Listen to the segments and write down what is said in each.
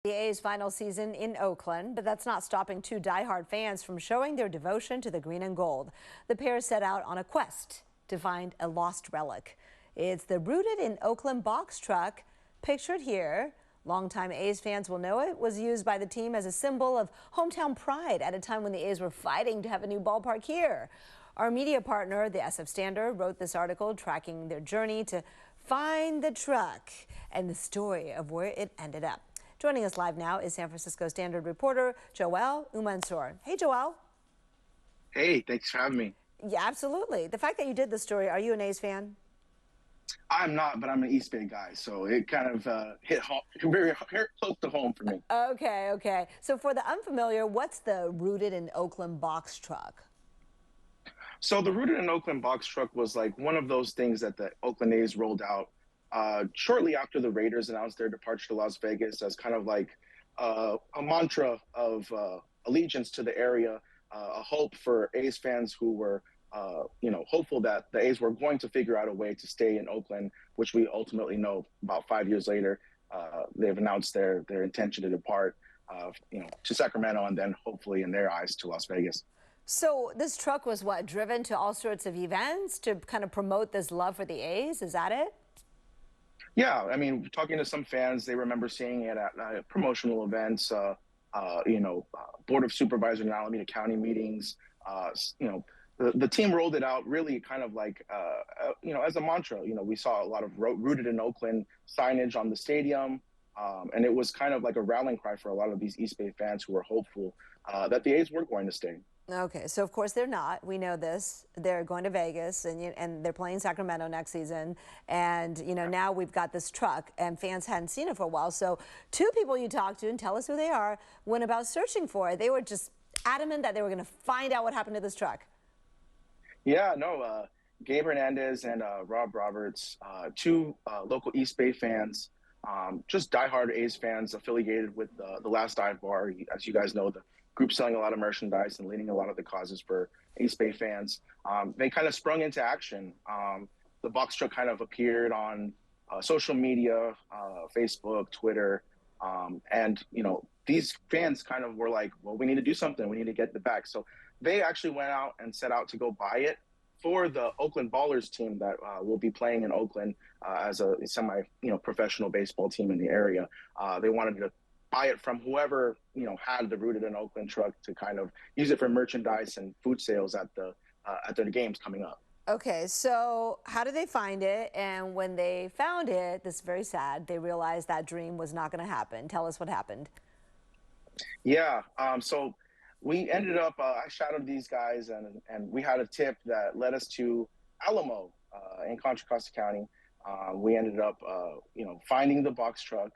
The A's final season in Oakland, but that's not stopping two diehard fans from showing their devotion to the green and gold. The pair set out on a quest to find a lost relic. It's the Rooted in Oakland box truck, pictured here. Longtime A's fans will know it was used by the team as a symbol of hometown pride at a time when the A's were fighting to have a new ballpark here. Our media partner, the SF Standard, wrote this article tracking their journey to find the truck and the story of where it ended up. Joining us live now is San Francisco Standard reporter Joel Umansor. Hey, Joel. Hey, thanks for having me. Yeah, absolutely. The fact that you did the story, are you an A's fan? I'm not, but I'm an East Bay guy, so it kind of hit home, very close to home for me. Okay. So for the unfamiliar, what's the Rooted in Oakland box truck? So the Rooted in Oakland box truck was like one of those things that the Oakland A's rolled out shortly after the Raiders announced their departure to Las Vegas as kind of like a mantra of allegiance to the area, a hope for A's fans who were hopeful that the A's were going to figure out a way to stay in Oakland, which we ultimately know about 5 years later. They've announced their intention to depart, to Sacramento and then hopefully in their eyes to Las Vegas. So this truck was what, driven to all sorts of events to kind of promote this love for the A's? Is that it? Yeah, I mean, talking to some fans, they remember seeing it at promotional events, Board of Supervisors in Alameda County meetings. The team rolled it out really kind of like, as a mantra. We saw a lot of Rooted in Oakland signage on the stadium, and it was kind of like a rallying cry for a lot of these East Bay fans who were hopeful that the A's were going to stay. Okay, so of course they're not. We know this. They're going to Vegas, and they're playing Sacramento next season. And now we've got this truck, and fans hadn't seen it for a while. So two people you talked to, and tell us who they are, went about searching for it. They were just adamant that they were going to find out what happened to this truck. Yeah, no, Gabe Hernandez and Rob Roberts, two local East Bay fans, just diehard A's fans affiliated with the Last Dive Bar. As you guys know, the group selling a lot of merchandise and leading a lot of the causes for East Bay fans. They kind of sprung into action. The box truck kind of appeared on social media, Facebook, Twitter, and these fans kind of were like, well, we need to do something. We need to get the back. So they actually went out and set out to go buy it for the Oakland Ballers team that will be playing in Oakland as a professional baseball team in the area. They wanted to buy it from whoever had the Rooted in Oakland truck to kind of use it for merchandise and food sales at their games coming up. Okay, so how did they find it? And when they found it, this is very sad, they realized that dream was not going to happen. Tell us what happened. Yeah, so we ended up, I shadowed these guys and we had a tip that led us to Alamo in Contra Costa County. We ended up, finding the box truck,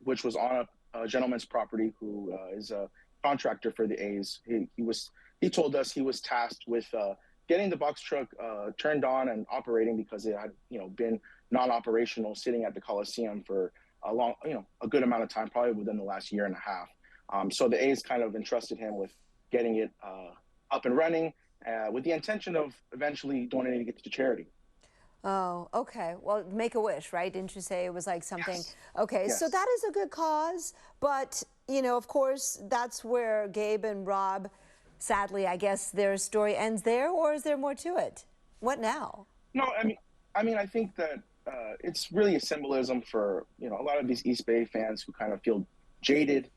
which was on a gentleman's property who is a contractor for the A's. He told us he was tasked with getting the box truck turned on and operating because it had been non-operational, sitting at the Coliseum for a good amount of time, probably within the last year and a half. So the A's kind of entrusted him with getting it up and running with the intention of eventually donating it to charity. Oh, okay. Well, Make-A-Wish, right? Didn't you say it was like something? Yes. Okay, Yes. so that is a good cause, but of course, that's where Gabe and Rob, sadly, I guess their story ends there, or is there more to it? What now? No, I think that it's really a symbolism for a lot of these East Bay fans who kind of feel jaded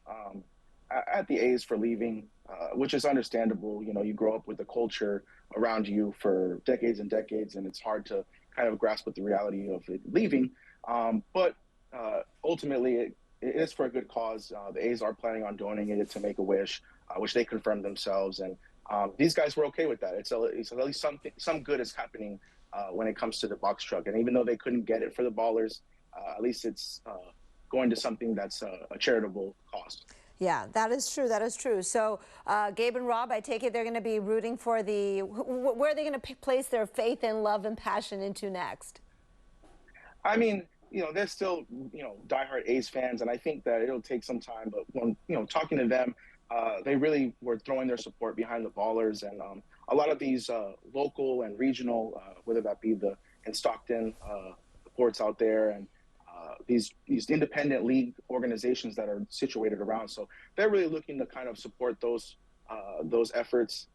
at the A's for leaving, which is understandable. You grow up with the culture around you for decades and decades, and it's hard to kind of grasp with the reality of it leaving. But ultimately, it is for a good cause. The A's are planning on donating it to Make-A-Wish, which they confirmed themselves. And these guys were okay with that. It's at least some good is happening when it comes to the box truck. And even though they couldn't get it for the Ballers, at least it's going to something that's a charitable cause. Yeah, that is true. That is true. So Gabe and Rob, I take it they're going to be rooting for where are they going to place their faith and love and passion into next? I mean, they're still, diehard A's fans, and I think that it'll take some time. But when, talking to them, they really were throwing their support behind the Ballers, and a lot of these local and regional, whether that be in Stockton, the ports out there, and these independent league organizations that are situated around. So they're really looking to kind of support those efforts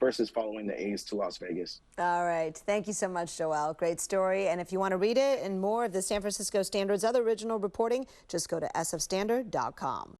versus following the A's to Las Vegas. All right. Thank you so much, Joel. Great story. And if you want to read it and more of the San Francisco Standard's other original reporting, just go to sfstandard.com.